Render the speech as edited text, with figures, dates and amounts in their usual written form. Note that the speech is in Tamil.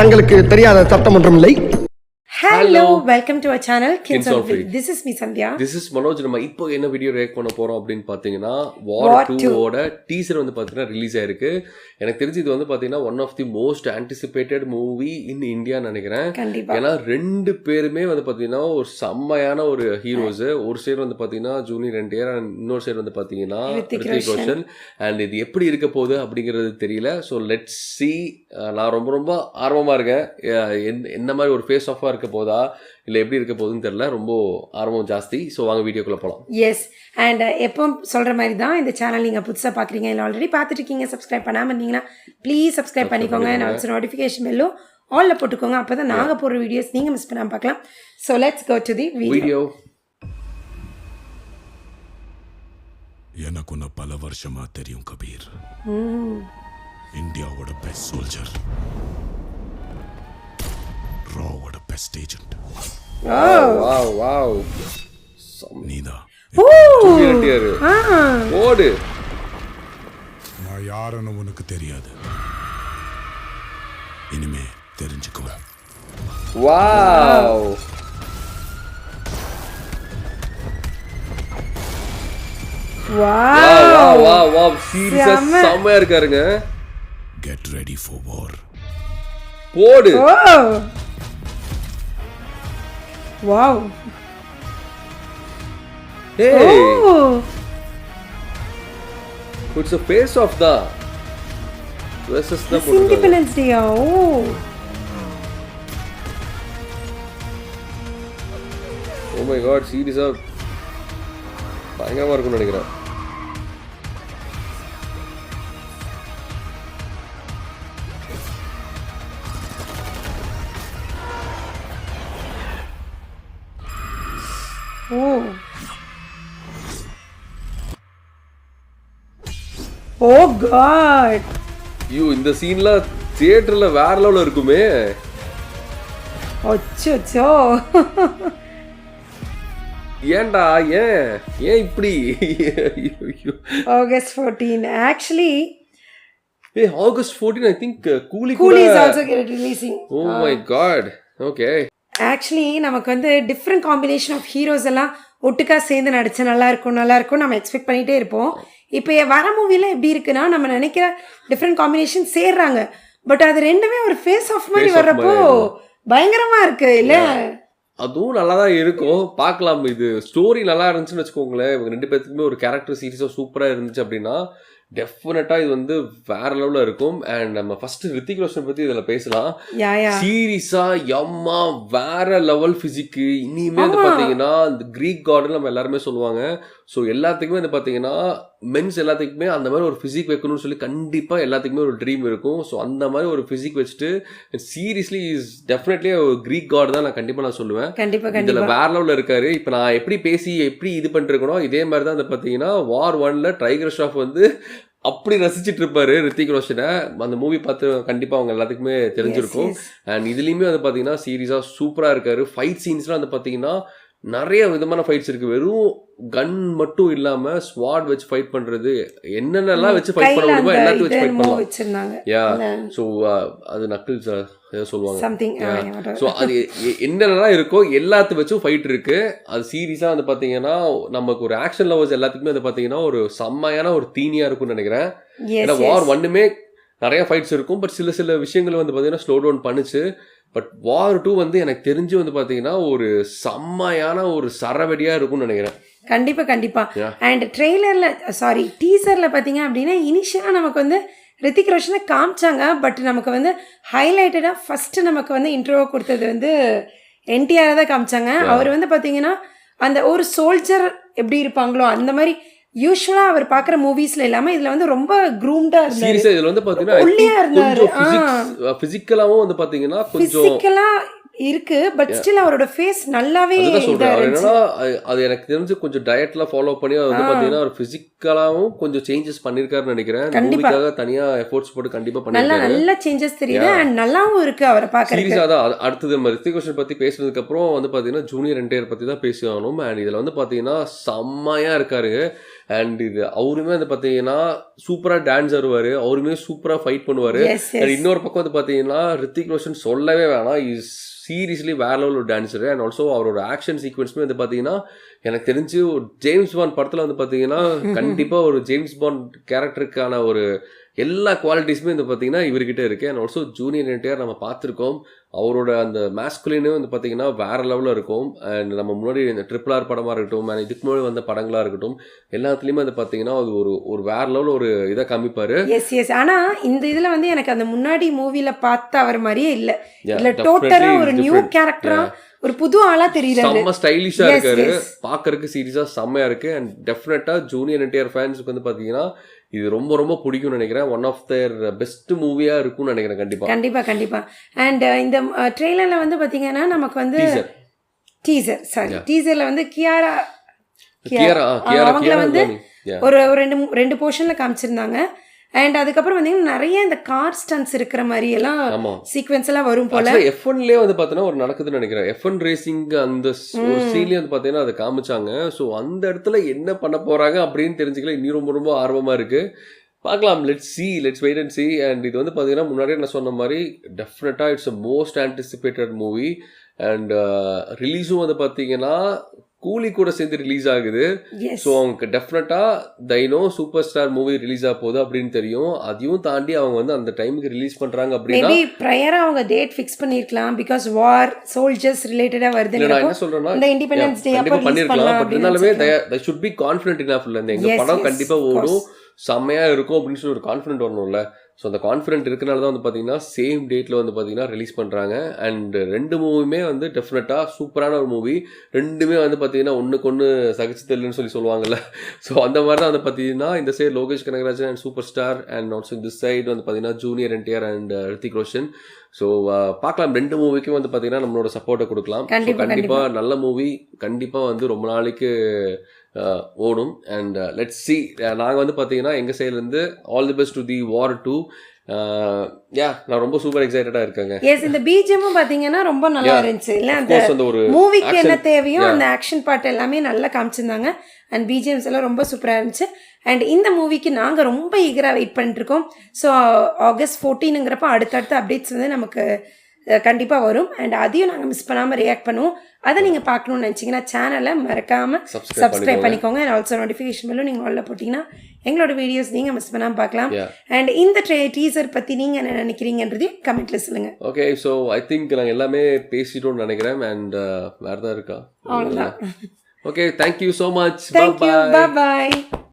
தங்களுக்கு தெரியாத சட்டம் ஒன்றும் இல்லை. Hello, welcome to our channel kinsonfleek. This is me Sandhya. This is Manoj. நம்ம இப்போ என்ன வீடியோ ரியாக்ட் பண்ண போறோம் அப்படின்னு பாத்தீங்கன்னா YRF ஓட டீசர் வந்து பாத்தீங்கன்னா ரிலீஸ் ஆயிருக்கு. எனக்கு தெரிஞ்சு இது வந்து பாத்தீங்கன்னா one of the most anticipated movie in India நினைக்கிறேன். ஏன்னா ரெண்டு பேருமே வந்து பாத்தீங்கன்னா ஒரு செம்மையான ஒரு ஹீரோஸ். ஒரு சைடு வந்து பாத்தீங்கன்னா ஜூனியர் NTR அண்ட் இன்னொரு சைடு வந்து பாத்தீங்கன்னா ரித்திக் ரோஷன். அண்ட் இது எப்படி இருக்க போகுது அப்படிங்கிறது தெரியல. So let's see. நான் ரொம்ப ஆர்வமா இருக்கேன். என்ன மாதிரி ஒரு ஃபேஸ் ஆஃபா இருக்க போதா இல்லை எப்படி இருக்க போகுதுன்னு தெரியல. ரொம்ப ஆர்வம் ஜாஸ்தி. ஸோ வாங்க வீடியோக்குள்ளே போகலாம். எஸ், அண்ட் எப்போ சொல்கிற மாதிரி தான் இந்த சேனல் நீங்கள் புதுசாக பார்க்குறீங்க இல்லை ஆல்ரெடி பார்த்துட்டு இருக்கீங்க, சப்ஸ்கிரைப் பண்ணாமல் இருந்தீங்கன்னா ப்ளீஸ் சப்ஸ்கிரைப் பண்ணிக்கோங்க. நான் நோட்டிஃபிகேஷன் பெல்லும் ஆலில் போட்டுக்கோங்க. அப்போ தான் நாங்கள் போடுற வீடியோஸ் நீங்கள் மிஸ் பண்ணாமல் பார்க்கலாம். So let's go to the video. எனக்கு உன்னை பல வருஷமா தெரியும் கபீர். இந்தியாவோட பெஸ்ட் சோல்ஜர், ராவோட பெஸ்ட் ஏஜென்ட். நீதான். ஓடு. நான் யாருன்னு உனக்கு தெரியாது, இனிமே தெரிஞ்சுக்கோ. வாவ் வாவ் சீரியஸா செமையா இருக்காருங்க. கெட் ரெடி ஃபார் வார். போடு. Wow. Hey. Oh. It's a face of the versus the Independence Day. Oh. Oh my God, series of பயங்கரமா இருக்கும்னு நினைக்கிறேன். Oh God. இந்த சீன்ல தியேட்டர்ல வேற லெவல்ல இருக்குமே. அச்சச்சோ. ஏன்டா ஏன் இப்படி? August 14 actually. Hey, August 14 I think Coolie is also releasing. Oh my God. Okay. Actually நமக்கு வந்து டிஃப்ரெண்ட் காம்பினேஷன் ஆஃப் ஹீரோஸ் எல்லாம் ஒட்டுக்கா சேர்ந்து நடிச்சு நல்லா இருக்கும் நம்ம எக்ஸ்பெக்ட் பண்ணிகிட்டே இருப்போம். இப்போ வர மூவிலாம் எப்படி இருக்குன்னா நம்ம நினைக்கிற டிஃப்ரெண்ட் காம்பினேஷன் சேர்றாங்க, பட் அது ரெண்டுமே ஒரு ஃபேஸ் ஆஃப் மாதிரி வர்றப்போ பயங்கரமா இருக்கு இல்ல? அதுவும் நல்லா தான் இருக்கும், பார்க்கலாம். இது ஸ்டோரி நல்லா இருந்துச்சுன்னு வச்சுக்கோங்களேன். இவங்க ரெண்டு பேருக்குமே ஒரு கேரக்டர் சீரிஸாக சூப்பராக இருந்துச்சு அப்படின்னா டெஃபினட்டாக இது வந்து வேற லெவலில் இருக்கும். அண்ட் நம்ம ஃபர்ஸ்ட் ரித்திக் ரோஷன் பற்றி இதில் பேசலாம். சீரியஸா எம்மா வேற லெவல் ஃபிசிக்கு. இனிமே வந்து பார்த்தீங்கன்னா இந்த கிரீக் கார்டன் நம்ம எல்லாருமே சொல்லுவாங்க. ஸோ எல்லாத்துக்குமே வந்து பார்த்தீங்கன்னா மென்ஸ் எல்லாத்துக்குமே அந்த மாதிரி ஒரு ஃபிசிக் வைக்கணும்னு சொல்லி கண்டிப்பாக எல்லாத்துக்குமே ஒரு ட்ரீம் இருக்கும். ஸோ அந்த மாதிரி ஒரு ஃபிசிக் வச்சுட்டு சீரியஸ்லி இஸ் டெஃபினெட்லி ஒரு கிரீக் காட் தான் நான் கண்டிப்பாக சொல்லுவேன். இதில் வேற லெவலில் இருக்காரு. இப்போ நான் எப்படி இது பண்ணிருக்கனோ இதே மாதிரி தான் வந்து பார்த்தீங்கன்னா War 1ல டைகர் ஷ்ராஃப் வந்து அப்படி ரசிச்சுட்டு இருப்பாரு ரித்திக் ரோஷனை. அந்த மூவி பார்த்து கண்டிப்பா அவங்க எல்லாத்துக்குமே தெரிஞ்சிருக்கும். அண்ட் இதுலயுமே வந்து பாத்தீங்கன்னா சீரியஸா சூப்பரா இருக்காரு. ஃபைட் சீன்ஸ்லாம் வந்து பாத்தீங்கன்னா நிறைய விதமான ஃபைட்ஸ் இருக்கு. வெறும் கன் மட்டும் இல்லாம ஸ்வாட் வச்சு ஃபைட் பண்றது, என்னென்னலாம் வச்சு ஃபைட் பண்ண முடியுமோ எல்லாத்தையும் வச்சு ஃபைட் பண்ணலாம். யா சோ அது நக்கிள்ஸ் ஏதோ சொல்லுவாங்க. ஸோ அது என்னென்னலாம் இருக்கோ எல்லாத்தையும் வச்சும் ஃபைட் இருக்கு. அது சீரியஸா வந்து பாத்தீங்கன்னா நமக்கு ஒரு ஆக்ஷன் லவர்ஸ் எல்லாத்துக்குமே வந்து பாத்தீங்கன்னா ஒரு செம்மையான ஒரு தீனியா இருக்கும்னு நினைக்கிறேன். ஏன்னா War 1மே நிறைய ஃபைட்ஸ் இருக்கும், பட் சில விஷயங்கள் வந்து பாத்தீங்கன்னா ஸ்லோ டவுன் பண்ணுச்சு. பட் War 2 வந்து எனக்கு தெரிஞ்சு வந்து பாத்தீங்கன்னா ஒரு செம்மையான ஒரு சரவெடியா இருக்கும்னு நினைக்கிறேன். கண்டிப்பா. அண்ட் ட்ரெய்லர்ல டீசர்ல பாத்தீங்க அப்படின்னா இனிஷியலா நமக்கு வந்து ரித்திக் ரோஷனை காமிச்சாங்க, பட் நமக்கு வந்து ஹைலைட்டடா ஃபர்ஸ்ட் நமக்கு வந்து இன்ட்ரோ கொடுத்தது வந்து NTR தான் காமிச்சாங்க. அவர் வந்து பாத்தீங்கன்னா அந்த ஒரு சோல்ஜர் எப்படி இருப்பாங்களோ அந்த மாதிரி யூசுவலா அவர் பாக்குற மூவிஸ்ல இல்லாம இதுல வந்து ரொம்ப க்ரூம்டா இருந்தாரு. சீரியஸா இதுல வந்து பாத்தீங்கன்னா கொஞ்சம் பிசிக்கலாவும் வந்து பாத்தீங்கன்னா கொஞ்சம் இருக்கு, பட் ஸ்டில் அவரோட ஃபேஸ் நல்லாவே சொல்றாரு. என்னன்னா அது எனக்கு தெரிஞ்சு கொஞ்சம் டயட்ல ஃபாலோ பண்ணி அது வந்து பாத்தீங்கன்னா ஒரு பிசிக்கலாவும் கொஞ்சம் சேஞ்சஸ் பண்ணிருக்காருன்னு நினைக்கிறேன். மூவிக்காக தனியா எஃபோர்ட்ஸ் போட்டு கண்டிப்பா பண்ணிருக்காரு. நல்ல சேஞ்சஸ் தெரியுது அண்ட் நல்லாவும் இருக்கு அவரை பார்க்கறதுக்கு. சீரியஸா தான். அடுத்தது நம்ம ரித்திக் ரோஷன் பத்தி பேசுனதுக்கு அப்புறம் வந்து பாத்தீங்கன்னா ஜூனியர் NTR பத்தி தான் பேசியாகணும். அண்ட் இதுல வந்து பாத்தீங்கன்னா செம்மையா இருக்காரு. அண்ட் இது அவருமே வந்து பார்த்தீங்கன்னா சூப்பராக டான்ஸ் ஆடுவார், அவருமே சூப்பராக ஃபைட் பண்ணுவார். அண்ட் இன்னொரு பக்கம் வந்து பார்த்தீங்கன்னா ரித்திக் ரோஷன் சொல்லவே வேணாம், இஸ் சீரியஸ்லி வேற லெவல் ஒரு டான்ஸரு. அண்ட் ஆல்சோ அவரோட ஆக்ஷன் சீக்வன்ஸுமே வந்து பார்த்தீங்கன்னா எனக்கு தெரிஞ்சு ஜேம்ஸ் பாண்ட் படத்தில் வந்து பார்த்தீங்கன்னா கண்டிப்பாக ஒரு ஜேம்ஸ் பாண்ட் கேரக்டருக்கான ஒரு எல்லா குவாலிட்டிஸுமே வந்து பார்த்தீங்கன்னா இவர்கிட்ட இருக்குது. அண்ட் ஆல்சோ ஜூனியர் என்டிஆர் நம்ம பார்த்துருக்கோம், அவரோட அந்த மேஸ்குலினே வந்து பார்த்தீங்கன்னா வேறு லெவலில் இருக்கும். அண்ட் நம்ம முன்னாடி இந்த RRR படமாக இருக்கட்டும், அண்ட் இதுக்கு முன்னாடி வந்த படங்களாக இருக்கட்டும், எல்லாத்துலேயுமே வந்து பார்த்தீங்கன்னா அது ஒரு வேறு லெவலில் ஒரு இதை காமிப்பார். எஸ் ஆனால் இந்த இதில் வந்து எனக்கு அந்த முன்னாடி மூவியில் பார்த்த அவர் மாதிரியே இல்லை, இல்லை டோட்டலாக ஒரு நியூ கேரக்டரா, ஒரு புது ஆளா தெரியல, செம்ம ஸ்டைலிஷா இருக்காரு, பாக்குறதுக்கு சீரியஸா செம்மையா இருக்கு. அண்ட் டெஃபினட்டா ஜூனியர் என்டிஆர் ஃபேன்ஸுக்கு வந்து பாத்தீங்கன்னா இது ரொம்ப ரொம்ப பிடிக்கும்னு நினைக்கிறேன். ஒன் ஆஃப் தேர் பெஸ்ட் மூவியா இருக்கும்னு நினைக்கிறேன். கண்டிப்பா. அண்ட் இந்த ட்ரெய்லர்ல வந்து பாத்தீங்கன்னா நமக்கு வந்து டீசர்ல வந்து கியாரா அவங்கள வந்து ஒரு ரெண்டு போர்ஷன்ல காமிச்சிருந்தாங்க. அண்ட் அதுக்கப்புறம் பார்த்தீங்கன்னா நிறைய இந்த கார் ஸ்டன்ஸ் இருக்கிற மாதிரி எல்லாம் சீக்வென்ஸ் எல்லாம் வரும் போல. F1லேயே வந்து பார்த்தீங்கன்னா ஒரு நடக்குதுன்னு நினைக்கிறேன். F1 ரேசிங் அந்த ஒரு சீன்லேயே வந்து பார்த்தீங்கன்னா அதை காமிச்சாங்க. ஸோ அந்த இடத்துல என்ன பண்ண போகிறாங்க அப்படின்னு தெரிஞ்சுக்கல இன்னும் ரொம்ப ரொம்ப ஆர்வமாக இருக்குது. பார்க்கலாம், let's wait and see. And இது வந்து பார்த்தீங்கன்னா முன்னாடியே நான் சொன்ன மாதிரி டெஃபினட்டாக it's a most anticipated movie. And ரிலீஸும் வந்து பார்த்தீங்கன்னா கூலி கூட சேர்ந்து ரிலீஸ் ஆகுது. ஸோ அவங்க டெஃபினட்டா தைனோ சூப்பர் ஸ்டார் மூவி ரிலீஸ் ஆக போகுது அப்படின்னு தெரியும். அதையும் தாண்டி அவங்க வந்து அந்த டைமுக்கு ரிலீஸ் பண்றாங்க அப்படின்னா ப்ரையரா அவங்க டேட் ஃபிக்ஸ் பண்ணிருக்கலாம். பிகாஸ் வார் சோல்ஜர்ஸ் ரிலேட்டடா வருது. நான் என்ன சொல்றேன்னா இந்த இண்டிபெண்டன்ஸ் டே அப்ப பண்ணிருக்கலாம். பட் இருந்தாலுமே they should be confident enough இல்ல, எங்க படம் கண்டிப்பா ஓடும், செம்மையா இருக்கும் அப்படின்னு சொல்லி ஒரு கான்ஃபிடென்ட் வரணும்ல. ஸோ அந்த கான்ஃபிடென்ட் இருக்கனால தான் வந்து பார்த்தீங்கன்னா சேம் டேட்டில் வந்து பார்த்தீங்கன்னா ரிலீஸ் பண்ணுறாங்க. அண்ட் ரெண்டு மூவியுமே வந்து டெஃபினட்டாக சூப்பரான ஒரு மூவி. ரெண்டுமே வந்து பார்த்தீங்கன்னா ஒன்றுக்கு ஒன்று சகிச்சு தெரியலன்னு சொல்லுவாங்கல்ல. ஸோ அந்த மாதிரி தான் வந்து பார்த்தீங்கன்னா இந்த side Lokesh Kanagarajan and superstar, and also இந்த சைடு வந்து பார்த்தீங்கன்னா junior NTR and Hrithik Roshan. So பார்க்கலாம், ரெண்டு மூவிக்கும் வந்து பார்த்தீங்கன்னா நம்மளோட சப்போர்ட்டை கொடுக்கலாம். கண்டிப்பாக நல்ல மூவி, கண்டிப்பாக வந்து ரொம்ப நாளைக்கு ஓடும். And let's see. நாங்கள் வந்து பார்த்தீங்கன்னா எங்கள் சைட்லேருந்து all the best to the War 2. நான் ரொம்ப சூப்பர் எக்ஸைட்டடா இருக்கேங்க. எஸ், இந்த பிஜிஎம்மும் பாத்தீங்கன்னா ரொம்ப நல்லா இருந்துச்சு இல்ல, அந்த மூவிக்கு என்ன தேவையோ அந்த ஆக்ஷன் பார்ட் எல்லாமே நல்லா காமிச்சிருந்தாங்க. அண்ட் பிஜிஎம்ஸ் எல்லாம் ரொம்ப சூப்பரா இருந்துச்சு. அண்ட் இந்த மூவிக்கு நாங்கள் ரொம்ப ஈகராக வெயிட் பண்ணிட்டு இருக்கோம். ஸோ August 14ங்கிறப்ப அடுத்தடுத்த அப்டேட்ஸ் வந்து நமக்கு கண்டிப்பாக வரும். அண்ட் அதையும் நாங்கள் மிஸ் பண்ணாமல் ரியாக்ட் பண்ணுவோம். அதை நீங்கள் பார்க்கணுன்னு நினச்சிங்கன்னா சேனலை மறக்காமல் சப்ஸ்கிரைப் பண்ணிக்கோங்க. அண்ட் ஆல்சோ நோட்டிஃபிகேஷன் பெல்லும் நீங்கள் ஆல்ல போட்டிங்கன்னா எங்களோட வீடியோஸ் நீங்கள் மிஸ் பண்ணாமல் பார்க்கலாம். அண்ட் இந்த டீசர் பற்றி நீங்கள் என்ன நினைக்கிறீங்கன்றதையும் கமெண்ட்டில் சொல்லுங்கள். ஓகே, ஸோ ஐ திங்க் நாங்கள் எல்லாமே பேசிட்டோம்னு நினைக்கிறேன். அண்ட் வேறு தான் இருக்கா? அவ்வளோதான். Okay, thank you so much. Bye bye.